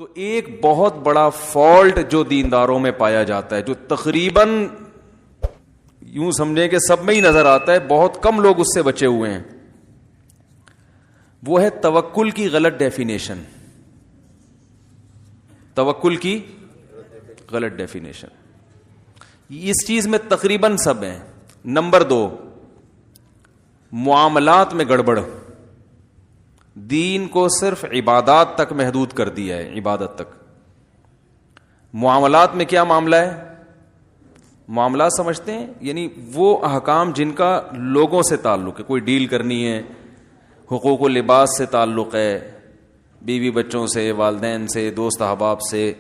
تو ایک بہت بڑا فالٹ جو دینداروں میں پایا جاتا ہے, جو تقریباً یوں سمجھیں کہ سب میں ہی نظر آتا ہے, بہت کم لوگ اس سے بچے ہوئے ہیں, وہ ہے توکل کی غلط ڈیفینیشن. توکل کی غلط ڈیفینیشن اس چیز میں تقریباً سب ہیں. نمبر 2, معاملات میں گڑبڑ. دین کو صرف عبادات تک محدود کر دیا ہے, عبادت تک. معاملات میں کیا معاملہ ہے؟ معاملات سمجھتے ہیں یعنی وہ احکام جن کا لوگوں سے تعلق ہے, کوئی ڈیل کرنی ہے, حقوق و لباس سے تعلق ہے, بیوی بچوں سے, والدین سے, دوست احباب سے,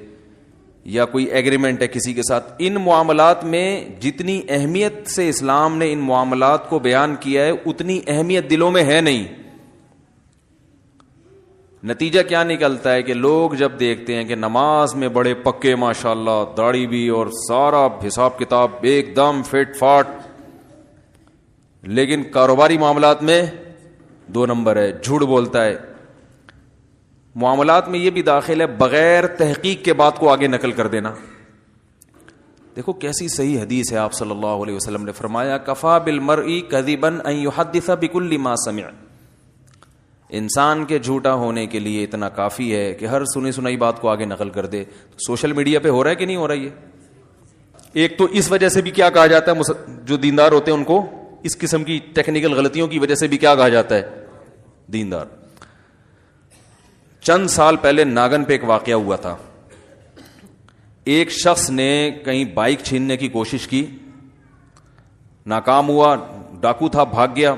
یا کوئی ایگریمنٹ ہے کسی کے ساتھ. ان معاملات میں جتنی اہمیت سے اسلام نے ان معاملات کو بیان کیا ہے اتنی اہمیت دلوں میں ہے نہیں. نتیجہ کیا نکلتا ہے کہ لوگ جب دیکھتے ہیں کہ نماز میں بڑے پکے ماشاءاللہ, داڑھی بھی اور سارا حساب کتاب ایک دم فٹ فاٹ, لیکن کاروباری معاملات میں 2 نمبر ہے, جھوٹ بولتا ہے. معاملات میں یہ بھی داخل ہے بغیر تحقیق کے بات کو آگے نقل کر دینا. دیکھو کیسی صحیح حدیث ہے, آپ صلی اللہ علیہ وسلم نے فرمایا کفا بالمرء کذبا ان یحدث بكل ما سمع. انسان کے جھوٹا ہونے کے لیے اتنا کافی ہے کہ ہر سنی سنائی بات کو آگے نقل کر دے. سوشل میڈیا پہ ہو رہا ہے کہ نہیں ہو رہا ہے؟ ایک تو اس وجہ سے بھی کیا کہا جاتا ہے, جو دیندار ہوتے ہیں ان کو اس قسم کی ٹیکنیکل غلطیوں کی وجہ سے بھی کیا کہا جاتا ہے, دیندار. چند سال پہلے ناگن پہ ایک واقعہ ہوا تھا. ایک شخص نے کہیں بائک چھیننے کی کوشش کی, ناکام ہوا, ڈاکو تھا, بھاگ گیا.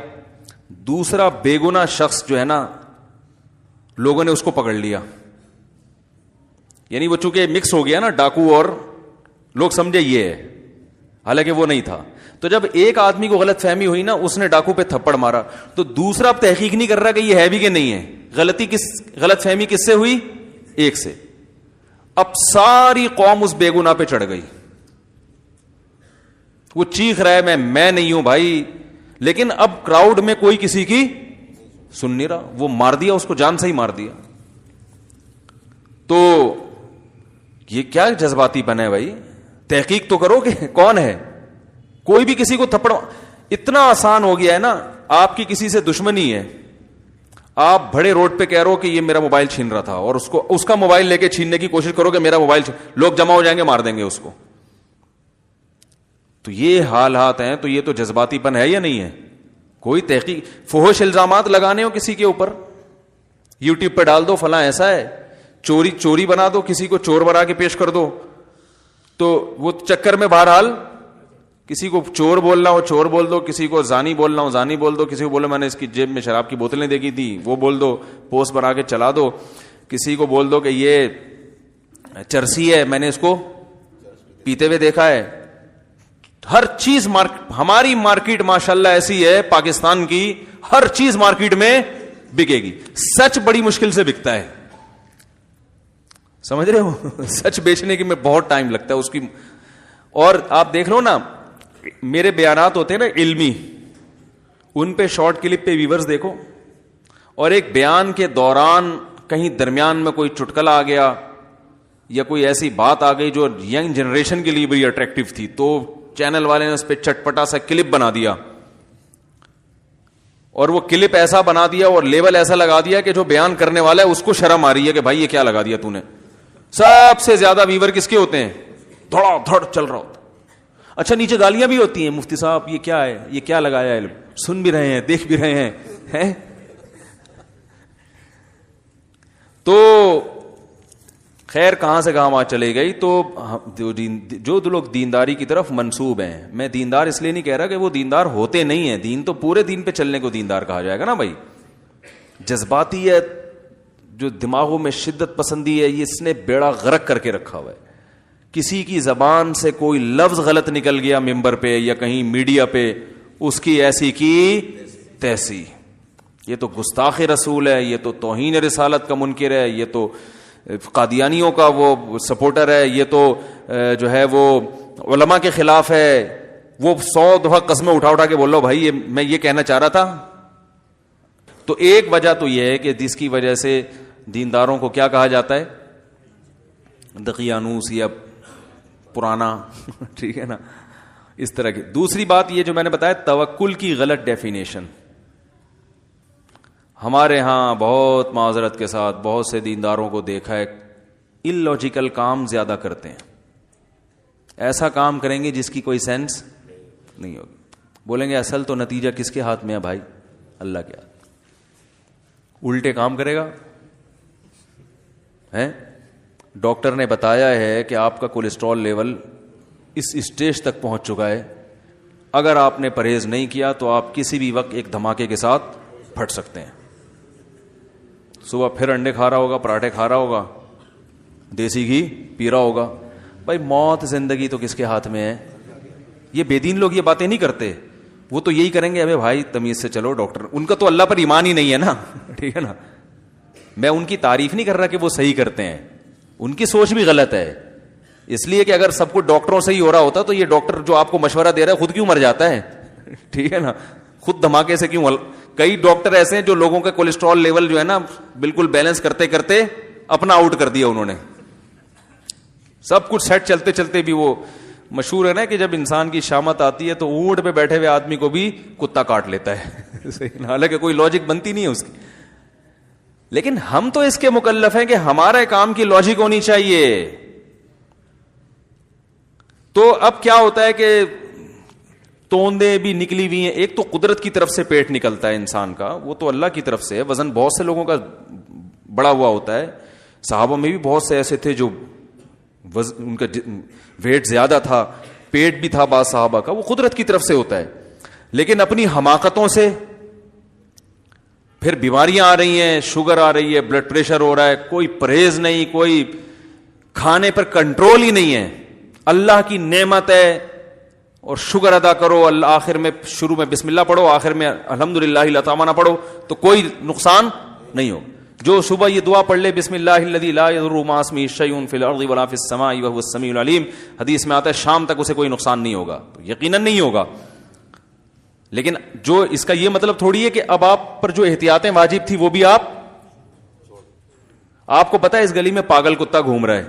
دوسرا بے گناہ شخص جو ہے نا, لوگوں نے اس کو پکڑ لیا. یعنی وہ چونکہ مکس ہو گیا نا ڈاکو, اور لوگ سمجھے یہ ہے, حالانکہ وہ نہیں تھا. تو جب ایک آدمی کو غلط فہمی ہوئی نا, اس نے ڈاکو پہ تھپڑ مارا, تو دوسرا اب تحقیق نہیں کر رہا کہ یہ ہے بھی کہ نہیں ہے. غلط فہمی کس سے ہوئی؟ ایک سے. اب ساری قوم اس بے گناہ پہ چڑھ گئی. وہ چیخ رہا ہے میں نہیں ہوں بھائی, لیکن اب کراؤڈ میں کوئی کسی کی سن نہیں رہا. وہ مار دیا اس کو, جان سے ہی مار دیا. تو یہ کیا جذباتی پن ہے بھائی؟ تحقیق تو کرو کہ کون ہے. کوئی بھی کسی کو تھپڑ, اتنا آسان ہو گیا ہے نا. آپ کی کسی سے دشمنی ہے, آپ بڑے روڈ پہ کہہ رہو کہ یہ میرا موبائل چھین رہا تھا, اور اس کا موبائل لے کے چھیننے کی کوشش کرو کہ میرا موبائل لوگ جمع ہو جائیں گے, مار دیں گے اس کو. تو یہ حالات ہیں. تو یہ تو جذباتی پن ہے یا نہیں ہے؟ کوئی تحقیق, فحش الزامات لگانے ہو کسی کے اوپر, یوٹیوب پہ ڈال دو فلاں ایسا ہے, چوری بنا دو, کسی کو چور بنا کے پیش کر دو, تو وہ چکر میں بہرحال کسی کو چور بولنا ہو چور بول دو, کسی کو زانی بولنا ہو زانی بول دو, کسی کو بولو میں نے اس کی جیب میں شراب کی بوتلیں دیکھی تھی وہ بول دو, پوسٹ بنا کے چلا دو. کسی کو بول دو کہ یہ چرسی ہے, میں نے اس کو پیتے ہوئے دیکھا ہے. ہر چیز ہماری مارکیٹ ماشاءاللہ ایسی ہے پاکستان کی, ہر چیز مارکیٹ میں بکے گی. سچ بڑی مشکل سے بکتا ہے, سمجھ رہے ہو؟ سچ بیچنے کی میں بہت ٹائم لگتا ہے اس کی. اور آپ دیکھ لو نا, میرے بیانات ہوتے ہیں نا علمی, ان پہ شارٹ کلپ پہ ویورز دیکھو, اور ایک بیان کے دوران کہیں درمیان میں کوئی چٹکلا آ گیا یا کوئی ایسی بات آ گئی جو ینگ جنریشن کے لیے بڑی اٹریکٹیو تھی, تو چینل والے نے اس پہ چٹپٹا سا کلپ بنا دیا, اور وہ کلپ ایسا بنا دیا اور لیبل ایسا لگا دیا کہ جو بیان کرنے والا ہے اس کو شرم آ رہی ہے کہ بھائی یہ کیا لگا دیا تو نے. سب سے زیادہ ویور کس کے ہوتے ہیں؟ دھڑا دھڑ چل رہا ہوتا. اچھا نیچے گالیاں بھی ہوتی ہیں, مفتی صاحب یہ کیا ہے, یہ کیا لگایا ہے, سن بھی رہے ہیں دیکھ بھی رہے ہیں. تو خیر کہاں سے کہاں بات چلے گئی. تو جو لوگ دینداری کی طرف منسوب ہیں, میں دیندار اس لیے نہیں کہہ رہا کہ وہ دیندار ہوتے نہیں ہیں, دین تو پورے دین پہ چلنے کو دیندار کہا جائے گا نا بھائی. جذباتیت, جو دماغوں میں شدت پسندی ہے, یہ اس نے بیڑا غرق کر کے رکھا ہوا ہے. کسی کی زبان سے کوئی لفظ غلط نکل گیا ممبر پہ یا کہیں میڈیا پہ, اس کی ایسی کی تیسی. یہ تو گستاخ رسول ہے, یہ تو توہین رسالت کا منکر ہے, یہ تو قادیانیوں کا وہ سپورٹر ہے, یہ تو جو ہے وہ علماء کے خلاف ہے. وہ 100 دفعہ قسمیں اٹھا کے بول رہا بھائی میں یہ کہنا چاہ رہا تھا. تو ایک وجہ تو یہ ہے کہ جس کی وجہ سے دینداروں کو کیا کہا جاتا ہے, دقیانوس یا پرانا ٹھیک ہے نا, اس طرح کی. دوسری بات یہ جو میں نے بتایا توکل کی غلط ڈیفینیشن. ہمارے ہاں بہت معذرت کے ساتھ بہت سے دینداروں کو دیکھا ہے ان لاجیکل کام زیادہ کرتے ہیں. ایسا کام کریں گے جس کی کوئی سینس نہیں ہوگی. بولیں گے اصل تو نتیجہ کس کے ہاتھ میں ہے بھائی؟ اللہ کے ہاتھ. الٹے کام کرے گا. ڈاکٹر نے بتایا ہے کہ آپ کا کولیسٹرول لیول اس اسٹیج تک پہنچ چکا ہے, اگر آپ نے پرہیز نہیں کیا تو آپ کسی بھی وقت ایک دھماکے کے ساتھ پھٹ سکتے ہیں. صبح پھر انڈے کھا رہا ہوگا, پراٹھے کھا رہا ہوگا, دیسی گھی پی رہا ہوگا. بھائی موت زندگی تو کس کے ہاتھ میں ہے؟ یہ بے دین لوگ یہ باتیں نہیں کرتے. وہ تو یہی کریں گے ابے بھائی تمیز سے چلو ڈاکٹر. ان کا تو اللہ پر ایمان ہی نہیں ہے نا ٹھیک ہے نا. میں ان کی تعریف نہیں کر رہا کہ وہ صحیح کرتے ہیں, ان کی سوچ بھی غلط ہے. اس لیے کہ اگر سب کچھ ڈاکٹروں سے ہی ہو رہا ہوتا تو یہ ڈاکٹر جو آپ کو مشورہ دے رہا ہے خود کیوں مر جاتا ہے ٹھیک ہے نا, خود دھماکے سے کیوں. کئی ڈاکٹر ایسے ہیں جو لوگوں کا کولیسٹرول لیول جو ہے نا بالکل بیلنس کرتے کرتے اپنا آؤٹ کر دیا انہوں نے. سب کچھ سیٹ چلتے چلتے بھی وہ مشہور ہے نا کہ جب انسان کی شامت آتی ہے تو اونٹ پہ بیٹھے ہوئے آدمی کو بھی کتا کاٹ لیتا ہے حالانکہ کوئی لاجک بنتی نہیں ہے اس کی. لیکن ہم تو اس کے مکلف ہیں کہ ہمارے کام کی لاجک ہونی چاہیے. تو اب کیا ہوتا ہے کہ توندے بھی نکلی ہوئی ہیں. ایک تو قدرت کی طرف سے پیٹ نکلتا ہے انسان کا, وہ تو اللہ کی طرف سے ہے. وزن بہت سے لوگوں کا بڑا ہوا ہوتا ہے. صحابہ میں بھی بہت سے ایسے تھے جو ان کا ویٹ زیادہ تھا, پیٹ بھی تھا بعض صحابہ کا, وہ قدرت کی طرف سے ہوتا ہے. لیکن اپنی حماقتوں سے پھر بیماریاں آ رہی ہیں, شوگر آ رہی ہے, بلڈ پریشر ہو رہا ہے, کوئی پرہیز نہیں, کوئی کھانے پر کنٹرول ہی نہیں ہے. اللہ کی نعمت ہے اور شکر ادا کرو. اللہ آخر میں شروع میں بسم اللہ پڑھو, آخر میں الحمدللہ العظیم پڑھو تو کوئی نقصان نہیں ہو. جو صبح یہ دعا پڑھ لے بسم اللہ الذی لا یضر مع اسمہ شیء فی الارض ولا فی السماء وهو السمیع العلیم, حدیث میں آتا ہے شام تک اسے کوئی نقصان نہیں ہوگا. تو یقیناً نہیں ہوگا. لیکن جو اس کا یہ مطلب تھوڑی ہے کہ اب آپ پر جو احتیاطیں واجب تھی وہ بھی آپ کو پتا ہے اس گلی میں پاگل کتا گھوم رہا ہے,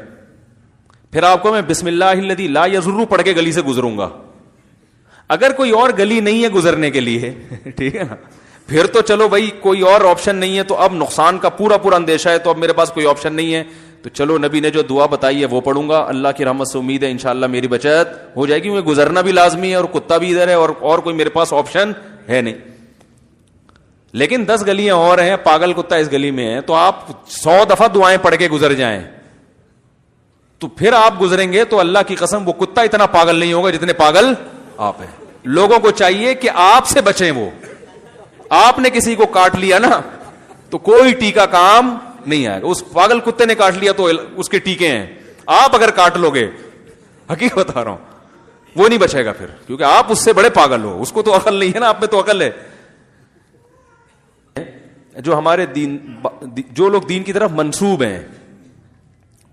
پھر آپ کو میں بسم اللہ الذی لا یضر پڑھ کے گلی سے گزروں گا. اگر کوئی اور گلی نہیں ہے گزرنے کے لیے ٹھیک ہے نا, پھر تو چلو بھائی کوئی اور آپشن نہیں ہے, تو اب نقصان کا پورا اندیشہ ہے, تو اب میرے پاس کوئی آپشن نہیں ہے, تو چلو نبی نے جو دعا بتائی ہے وہ پڑھوں گا. اللہ کی رحمت سے امید ہے انشاءاللہ میری بچت ہو جائے گی. کیونکہ گزرنا بھی لازمی ہے اور کتا بھی ادھر ہے اور کوئی میرے پاس آپشن ہے نہیں. لیکن 10 گلیاں اور ہیں, پاگل کتا اس گلی میں ہے, تو آپ 100 دفعہ دعائیں پڑھ کے گزر جائیں تو پھر آپ گزریں گے تو اللہ کی قسم وہ کتا اتنا پاگل نہیں ہوگا جتنے پاگل آپ ہیں. لوگوں کو چاہیے کہ آپ سے بچیں. وہ آپ نے کسی کو کاٹ لیا نا تو کوئی ٹیکا کام نہیں آئے گا. اس پاگل کتے نے کاٹ لیا تو اس کے ٹیکے ہیں, آپ اگر کاٹ لو گے, حقیقت بتا رہا ہوں, وہ نہیں بچے گا پھر, کیونکہ آپ اس سے بڑے پاگل ہو. اس کو تو عقل نہیں ہے نا, آپ میں تو عقل ہے. جو ہمارے جو لوگ دین کی طرف منسوب ہیں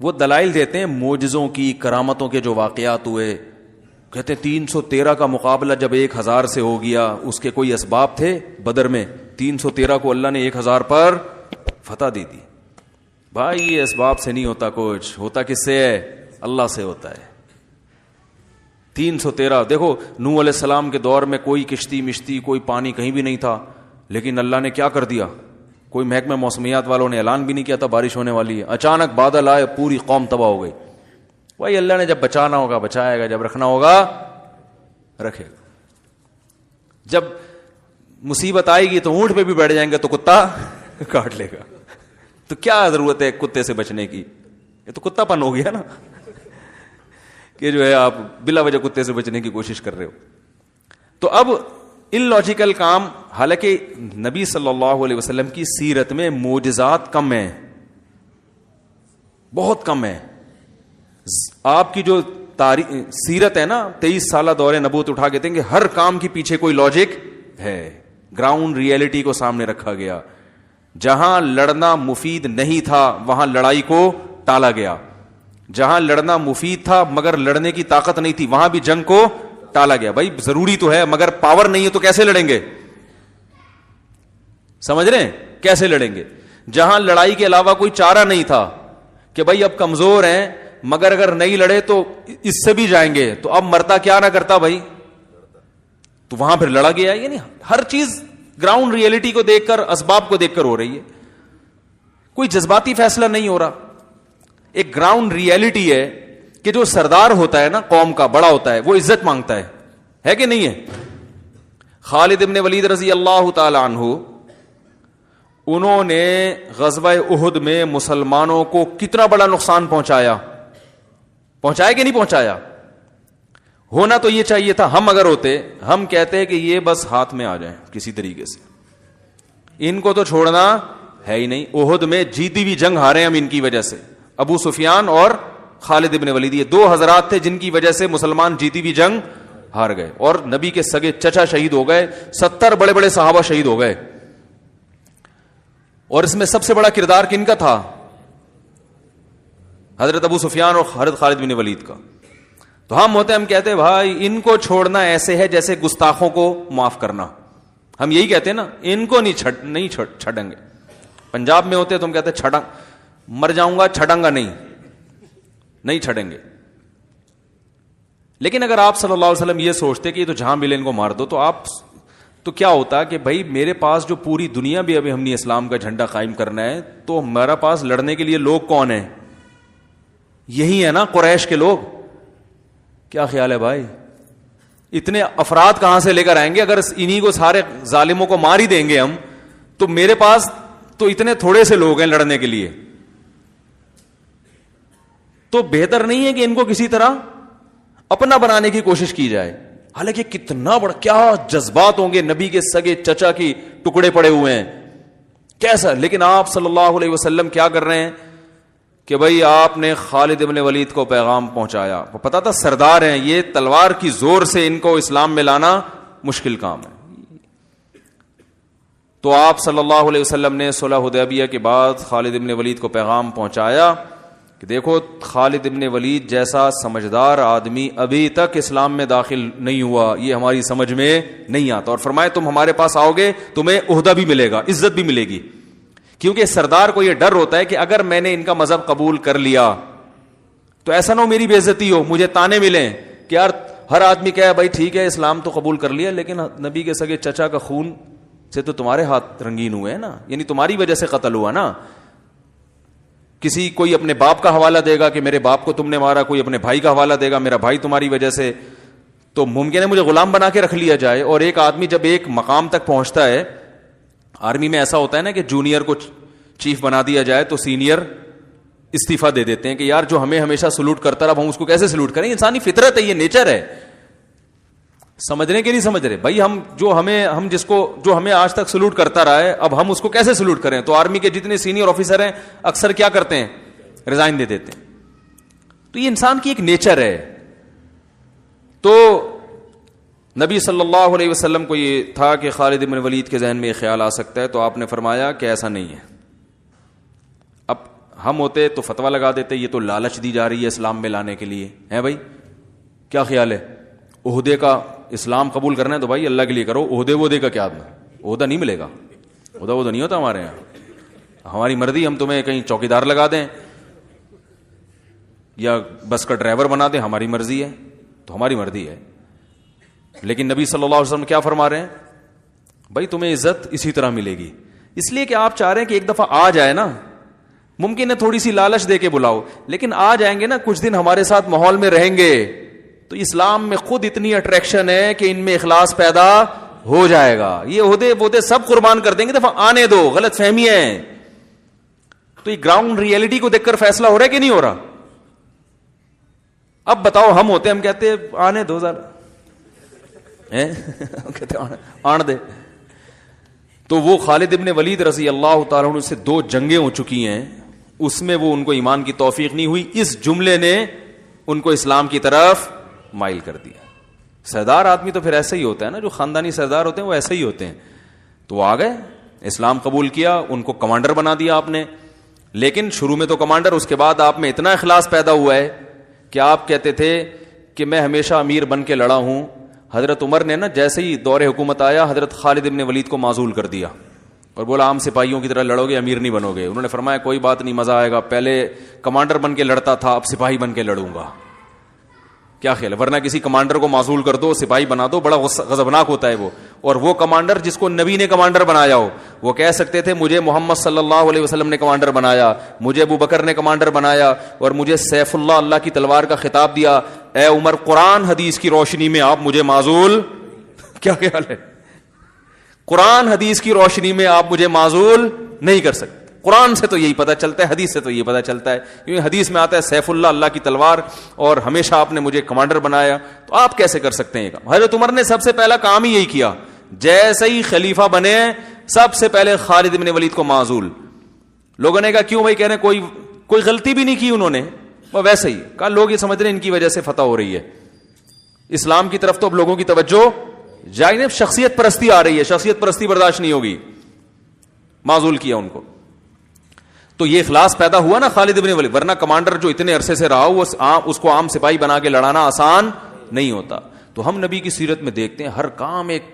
وہ دلائل دیتے ہیں معجزوں کی, کرامتوں کے جو واقعات ہوئے. کہتے 313 کا مقابلہ جب 1000 سے ہو گیا, اس کے کوئی اسباب تھے بدر میں؟ 313 کو اللہ نے 1000 پر فتح دے دی. بھائی یہ اسباب سے نہیں ہوتا کچھ, ہوتا کس سے ہے؟ اللہ سے ہوتا ہے. 313 دیکھو, نوح علیہ السلام کے دور میں کوئی کشتی مشتی کوئی پانی کہیں بھی نہیں تھا, لیکن اللہ نے کیا کر دیا؟ کوئی محکمہ موسمیات والوں نے اعلان بھی نہیں کیا تھا بارش ہونے والی ہے, اچانک بادل آئے, پوری قوم تباہ ہو گئی. وہی اللہ نے جب بچانا ہوگا بچائے گا, جب رکھنا ہوگا رکھے گا. جب مصیبت آئے گی تو اونٹ پہ بھی بیٹھ جائیں گے تو کتا کاٹ لے گا. تو کیا ضرورت ہے کتے سے بچنے کی؟ یہ تو کتا پن ہو گیا نا کہ جو ہے آپ بلا وجہ کتے سے بچنے کی کوشش کر رہے ہو. تو اب ان لاجیکل کام, حالانکہ نبی صلی اللہ علیہ وسلم کی سیرت میں معجزات کم ہیں, بہت کم ہیں. آپ کی جو سیرت ہے نا 23 سالہ دور نبوت اٹھا کے دیں گے, ہر کام کے پیچھے کوئی لاجک ہے. گراؤنڈ ریئلٹی کو سامنے رکھا گیا. جہاں لڑنا مفید نہیں تھا وہاں لڑائی کو ٹالا گیا. جہاں لڑنا مفید تھا مگر لڑنے کی طاقت نہیں تھی وہاں بھی جنگ کو ٹالا گیا. بھائی ضروری تو ہے مگر پاور نہیں ہے تو کیسے لڑیں گے؟ سمجھ رہے ہیں کیسے لڑیں گے؟ جہاں لڑائی کے علاوہ کوئی چارہ نہیں تھا کہ بھائی اب کمزور ہیں, مگر اگر نہیں لڑے تو اس سے بھی جائیں گے, تو اب مرتا کیا نہ کرتا بھائی, تو وہاں پھر لڑا گیا. یعنی ہر چیز گراؤنڈ ریئلٹی کو دیکھ کر, اسباب کو دیکھ کر ہو رہی ہے, کوئی جذباتی فیصلہ نہیں ہو رہا. ایک گراؤنڈ ریئلٹی ہے کہ جو سردار ہوتا ہے نا قوم کا, بڑا ہوتا ہے, وہ عزت مانگتا ہے کہ نہیں ہے؟ خالد ابن ولید رضی اللہ تعالی عنہ, انہوں نے غزوہ احد میں مسلمانوں کو کتنا بڑا نقصان پہنچایا کہ نہیں پہنچایا؟ ہونا تو یہ چاہیے تھا, ہم اگر ہوتے ہم کہتے کہ یہ بس ہاتھ میں آ جائیں کسی طریقے سے, ان کو تو چھوڑنا ہے ہی نہیں. احد میں جیتی ہوئی جنگ ہارے ہم ان کی وجہ سے, ابو سفیان اور خالد ابن ولید, یہ دو حضرات تھے جن کی وجہ سے مسلمان جیتی ہوئی جنگ ہار گئے, اور نبی کے سگے چچا شہید ہو گئے, 70 بڑے بڑے صحابہ شہید ہو گئے. اور اس میں سب سے بڑا کردار کن کا تھا؟ حضرت ابو سفیان اور حضرت خالد بن ولید کا. تو ہم ہوتے, ہم کہتے بھائی ان کو چھوڑنا ایسے ہے جیسے گستاخوں کو معاف کرنا. ہم یہی کہتے ہیں نا, ان کو نہیں چھڑیں گے. پنجاب میں ہوتے تو ہم کہتے چھڑا, مر جاؤں گا چھڑیں گا نہیں چھڑیں گے. لیکن اگر آپ صلی اللہ علیہ وسلم یہ سوچتے کہ یہ تو جہاں ملے ان کو مار دو, تو کیا ہوتا کہ بھائی میرے پاس جو پوری دنیا بھی ابھی ہم نے اسلام کا جھنڈا قائم کرنا ہے, تو ہمارا پاس لڑنے کے لیے لوگ کون ہیں؟ یہی ہے نا قریش کے لوگ. کیا خیال ہے بھائی؟ اتنے افراد کہاں سے لے کر آئیں گے؟ اگر انہی کو سارے ظالموں کو مار ہی دیں گے ہم, تو میرے پاس تو اتنے تھوڑے سے لوگ ہیں لڑنے کے لیے. تو بہتر نہیں ہے کہ ان کو کسی طرح اپنا بنانے کی کوشش کی جائے. حالانکہ کتنا بڑا, کیا جذبات ہوں گے, نبی کے سگے چچا کی ٹکڑے پڑے ہوئے ہیں کیسا. لیکن آپ صلی اللہ علیہ وسلم کیا کر رہے ہیں کہ بھئی آپ نے خالد ابن ولید کو پیغام پہنچایا. پتا تھا سردار ہیں یہ, تلوار کی زور سے ان کو اسلام میں لانا مشکل کام ہے. تو آپ صلی اللہ علیہ وسلم نے صلح حدیبیہ کے بعد خالد ابن ولید کو پیغام پہنچایا کہ دیکھو خالد ابن ولید جیسا سمجھدار آدمی ابھی تک اسلام میں داخل نہیں ہوا, یہ ہماری سمجھ میں نہیں آتا. اور فرمائے تم ہمارے پاس آؤ گے تمہیں عہدہ بھی ملے گا, عزت بھی ملے گی. کیونکہ سردار کو یہ ڈر ہوتا ہے کہ اگر میں نے ان کا مذہب قبول کر لیا تو ایسا نہ ہو میری بے عزتی ہو, مجھے تانے ملیں کہ یار ہر آدمی کہے بھائی ٹھیک ہے اسلام تو قبول کر لیا, لیکن نبی کے سگے چچا کا خون سے تو تمہارے ہاتھ رنگین ہوئے ہیں نا, یعنی تمہاری وجہ سے قتل ہوا نا. کوئی اپنے باپ کا حوالہ دے گا کہ میرے باپ کو تم نے مارا, کوئی اپنے بھائی کا حوالہ دے گا میرا بھائی تمہاری وجہ سے. تو ممکن ہے مجھے غلام بنا کے رکھ لیا جائے. اور ایک آدمی جب ایک مقام تک پہنچتا ہے, آرمی میں ایسا ہوتا ہے نا کہ جونیئر کو چیف بنا دیا جائے تو سینئر استعفیٰ دے دیتے ہیں کہ یار جو ہمیں ہمیشہ سلوٹ کرتا رہا ہم اس کو کیسے سلوٹ کریں. انسانی فطرت ہے, یہ نیچر ہے. سمجھ رہے کہ نہیں سمجھ رہے بھائی؟ جو ہمیں آج تک سلوٹ کرتا رہا ہے, اب ہم اس کو کیسے سلوٹ کریں؟ تو آرمی کے جتنے سینئر آفیسر ہیں اکثر کیا کرتے ہیں, ریزائن دے دیتے ہیں. تو یہ انسان کی ایک نیچر ہے. تو نبی صلی اللہ علیہ وسلم کو یہ تھا کہ خالد بن ولید کے ذہن میں یہ خیال آ سکتا ہے, تو آپ نے فرمایا کہ ایسا نہیں ہے. اب ہم ہوتے تو فتویٰ لگا دیتے یہ تو لالچ دی جا رہی ہے اسلام میں لانے کے لیے, ہے بھائی کیا خیال ہے؟ عہدے کا اسلام قبول کرنا ہے تو بھائی اللہ کے لیے کرو, عہدے کا کیا عہدہ نہیں ملے گا, عہدہ نہیں ہوتا ہمارے یہاں. ہماری مرضی, ہم تمہیں کہیں چوکیدار لگا دیں یا بس کا ڈرائیور بنا دیں, ہماری مرضی ہے, تو ہماری مرضی ہے. لیکن نبی صلی اللہ علیہ وسلم کیا فرما رہے ہیں؟ بھائی تمہیں عزت اسی طرح ملے گی, اس لیے کہ آپ چاہ رہے ہیں کہ ایک دفعہ آ جائے نا, ممکن ہے تھوڑی سی لالچ دے کے بلاؤ, لیکن آ جائیں گے نا, کچھ دن ہمارے ساتھ ماحول میں رہیں گے تو اسلام میں خود اتنی اٹریکشن ہے کہ ان میں اخلاص پیدا ہو جائے گا. یہ عہدے سب قربان کر دیں گے, دفعہ آنے دو, غلط فہمی ہے. تو یہ گراؤنڈ ریئلٹی کو دیکھ کر فیصلہ ہو رہا ہے کہ نہیں ہو رہا؟ اب بتاؤ ہم ہوتے, ہم کہتے آنے دو ذرا, کہتے آن دے. تو وہ خالد ابن ولید رضی اللہ تعالیٰ عنہ سے 2 جنگیں ہو چکی ہیں, اس میں وہ ان کو ایمان کی توفیق نہیں ہوئی, اس جملے نے ان کو اسلام کی طرف مائل کر دیا. سردار آدمی تو پھر ایسا ہی ہوتا ہے نا, جو خاندانی سردار ہوتے ہیں وہ ایسے ہی ہوتے ہیں. تو وہ آ گئے, اسلام قبول کیا, ان کو کمانڈر بنا دیا آپ نے. لیکن شروع میں تو کمانڈر, اس کے بعد آپ میں اتنا اخلاص پیدا ہوا ہے کہ آپ کہتے تھے کہ میں ہمیشہ امیر بن کے لڑا ہوں. حضرت عمر نے نا جیسے ہی دور حکومت آیا, حضرت خالد ابن ولید کو معزول کر دیا, اور بولا عام سپاہیوں کی طرح لڑو گے امیر نہیں بنو گے. انہوں نے فرمایا کوئی بات نہیں, مزہ آئے گا, پہلے کمانڈر بن کے لڑتا تھا, اب سپاہی بن کے لڑوں گا. کیا خیال ہے؟ ورنہ کسی کمانڈر کو معزول کر دو, سپاہی بنا دو, بڑا غضبناک ہوتا ہے وہ. اور وہ کمانڈر جس کو نبی نے کمانڈر بنایا ہو, وہ کہہ سکتے تھے مجھے محمد صلی اللہ علیہ وسلم نے کمانڈر بنایا, مجھے ابو بکر نے کمانڈر بنایا, اور مجھے سیف اللہ, اللہ کی تلوار کا خطاب دیا, اے عمر قرآن حدیث کی روشنی میں آپ مجھے معزول. کیا خیال ہے؟ قرآن حدیث کی روشنی میں آپ مجھے معزول نہیں کر سکتے. قرآن سے تو یہی پتہ چلتا ہے, حدیث سے تو یہ پتہ چلتا ہے, کیونکہ حدیث میں آتا ہے سیف اللہ, اللہ کی تلوار, اور ہمیشہ آپ نے مجھے کمانڈر بنایا, تو آپ کیسے کر سکتے ہیں کام؟ حضرت عمر نے سب سے پہلا کام ہی یہی کیا, جیسے ہی خلیفہ بنے سب سے پہلے خالد بن ولید کو معزول. لوگوں نے کہا کیوں بھائی؟ کہنے کوئی غلطی بھی نہیں کی انہوں نے, وہ ویسے ہی کہا لوگ یہ سمجھ رہے ہیں ان کی وجہ سے فتح ہو رہی ہے, اسلام کی طرف تو اب لوگوں کی توجہ جائے نہیں, شخصیت پرستی آ رہی ہے, شخصیت پرستی برداشت نہیں ہوگی, معزول کیا ان کو. تو یہ اخلاص پیدا ہوا نا خالد بن ولید, ورنہ کمانڈر جو اتنے عرصے سے رہا ہو اس کو عام سپاہی بنا کے لڑانا آسان نہیں ہوتا. تو ہم نبی کی سیرت میں دیکھتے ہیں ہر کام ایک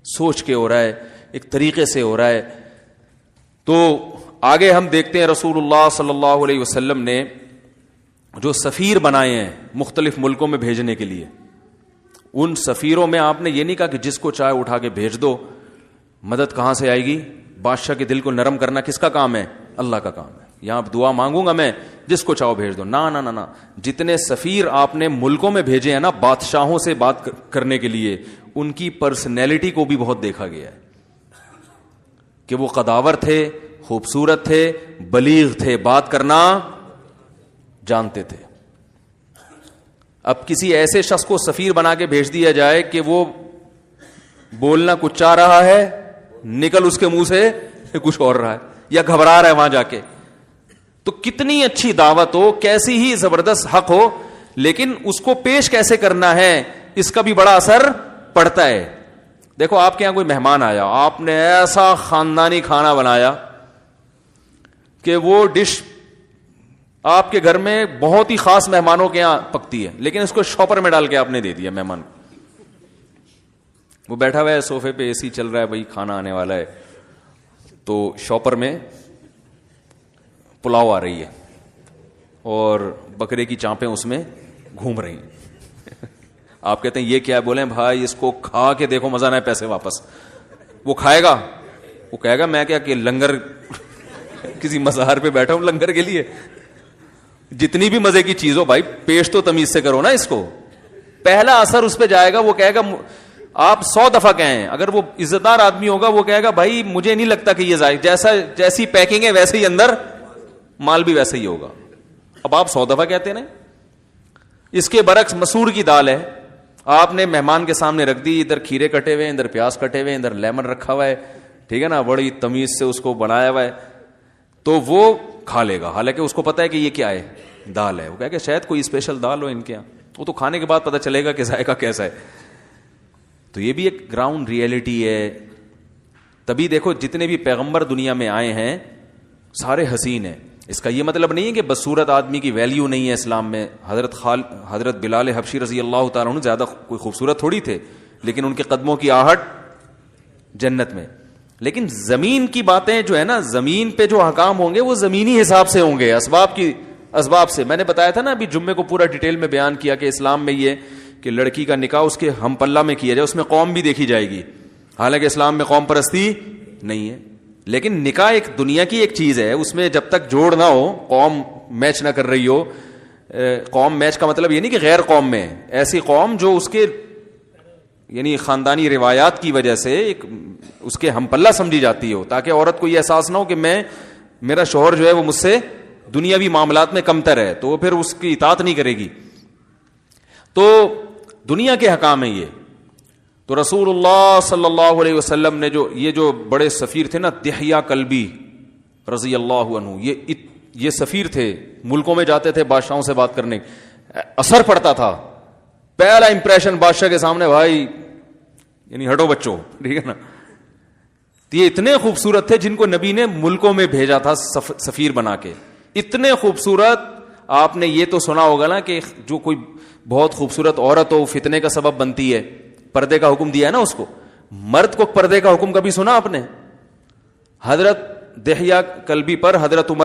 سوچ کے ہو رہا ہے, ایک طریقے سے ہو رہا ہے. تو آگے ہم دیکھتے ہیں رسول اللہ صلی اللہ علیہ وسلم نے جو سفیر بنائے ہیں مختلف ملکوں میں بھیجنے کے لیے, ان سفیروں میں آپ نے یہ نہیں کہا کہ جس کو چاہے اٹھا کے بھیج دو. مدد کہاں سے آئے گی؟ بادشاہ کے دل کو نرم کرنا کس کا کام ہے؟ اللہ کا کام ہے. یہاں دعا مانگوں گا میں, جس کو چاہو بھیج دو. نا, جتنے سفیر آپ نے ملکوں میں بھیجے ہیں نا بادشاہوں سے بات کرنے کے لیے, ان کی پرسنالٹی کو بھی بہت دیکھا گیا ہے کہ وہ قداور تھے, خوبصورت تھے, بلیغ تھے, بات کرنا جانتے تھے. اب کسی ایسے شخص کو سفیر بنا کے بھیج دیا جائے کہ وہ بولنا کچھ چاہ رہا ہے, نکل اس کے منہ سے کچھ اور رہا ہے, یا گھبرا رہا ہے وہاں جا کے, تو کتنی اچھی دعوت ہو, کیسی ہی زبردست حق ہو, لیکن اس کو پیش کیسے کرنا ہے اس کا بھی بڑا اثر پڑتا ہے. دیکھو آپ کے یہاں کوئی مہمان آیا, آپ نے ایسا خاندانی کھانا بنایا کہ وہ ڈش آپ کے گھر میں بہت ہی خاص مہمانوں کے یہاں پکتی ہے, لیکن اس کو شاپر میں ڈال کے آپ نے دے دیا مہمان. وہ بیٹھا ہوا ہے صوفے پہ, اے سی چل رہا ہے, بھائی کھانا آنے والا ہے, تو شاپر میں پلاؤ آ رہی ہے اور بکرے کی چانپیں اس میں گھوم رہی ہیں. آپ کہتے ہیں یہ کیا ہے؟ بولیں بھائی اس کو کھا کے دیکھو, مزہ نہ ہے پیسے واپس. وہ کھائے گا, وہ کہے گا میں کیا کہ لنگر کسی مزار پہ بیٹھا ہوں لنگر کے لیے. جتنی بھی مزے کی چیز ہو بھائی پیش تو تمیز سے کرو نا اس کو. پہلا اثر اس پہ جائے گا, وہ کہے گا آپ 100 دفعہ کہیں, اگر وہ عزت دار آدمی ہوگا وہ کہے گا بھائی مجھے نہیں لگتا کہ یہ جیسی پیکنگ ہے ویسے ہی اندر مال بھی ویسے ہی ہوگا. اب آپ 100 دفعہ کہتے ہیں. اس کے برعکس مسور کی دال ہے, آپ نے مہمان کے سامنے رکھ دی, ادھر کھیرے کٹے ہوئے, ادھر پیاز کٹے ہوئے, ادھر لیمن رکھا ہوا ہے, ٹھیک ہے نا, بڑی تمیز سے اس کو بنایا ہوا ہے, تو وہ کھا لے گا, حالانکہ اس کو پتا ہے کہ یہ کیا ہے, دال ہے. وہ کہے کہ شاید کوئی اسپیشل دال ہو ان کے یہاں, وہ تو کھانے کے بعد پتا چلے گا کہ ذائقہ کیسا ہے. تو یہ بھی ایک گراؤنڈ ریئلٹی ہے. تبھی دیکھو جتنے بھی پیغمبر دنیا میں آئے ہیں سارے حسین ہیں. اس کا یہ مطلب نہیں ہے کہ بدصورت آدمی کی ویلیو نہیں ہے اسلام میں. حضرت بلال حبشی رضی اللہ تعالیٰ عنہ زیادہ کوئی خوبصورت تھوڑی تھے, لیکن ان کے قدموں کی آہٹ جنت میں. لیکن زمین کی باتیں جو ہے نا, زمین پہ جو احکام ہوں گے وہ زمینی حساب سے ہوں گے, اسباب سے. میں نے بتایا تھا نا ابھی جمعے کو پورا ڈیٹیل میں بیان کیا کہ اسلام میں یہ کہ لڑکی کا نکاح اس کے ہم پلہ میں کیا جائے, اس میں قوم بھی دیکھی جائے گی. حالانکہ اسلام میں قوم پرستی نہیں ہے, لیکن نکاح ایک دنیا کی ایک چیز ہے, اس میں جب تک جوڑ نہ ہو, قوم میچ نہ کر رہی ہو. قوم میچ کا مطلب یہ نہیں کہ غیر قوم میں, ایسی قوم جو اس کے یعنی خاندانی روایات کی وجہ سے ایک اس کے ہم پلہ سمجھی جاتی ہو, تاکہ عورت کو یہ احساس نہ ہو کہ میرا شوہر جو ہے وہ مجھ سے دنیاوی معاملات میں کمتر ہے, تو وہ پھر اس کی اطاعت نہیں کرے گی. تو دنیا کے حکام ہیں یہ. تو رسول اللہ صلی اللہ علیہ وسلم نے جو بڑے سفیر تھے نا, دحیہ کلبی رضی اللہ عنہ, یہ سفیر تھے, ملکوں میں جاتے تھے بادشاہوں سے بات کرنے, اثر پڑتا تھا. پہلا امپریشن بادشاہ کے سامنے, بھائی یعنی ہٹو بچوں, ٹھیک ہے نا. تو یہ اتنے خوبصورت تھے جن کو نبی نے ملکوں میں بھیجا تھا سفیر بنا کے. اتنے خوبصورت, آپ نے یہ تو سنا ہوگا نا کہ جو کوئی بہت خوبصورت عورت ہو فتنے کا سبب بنتی ہے, پردے کا حکم دیا ہے نا اس کو. مرد کو پردے کا حکم کبھی سنا آپ نے؟ حضرت دہیا کلبی پر حضرت عمر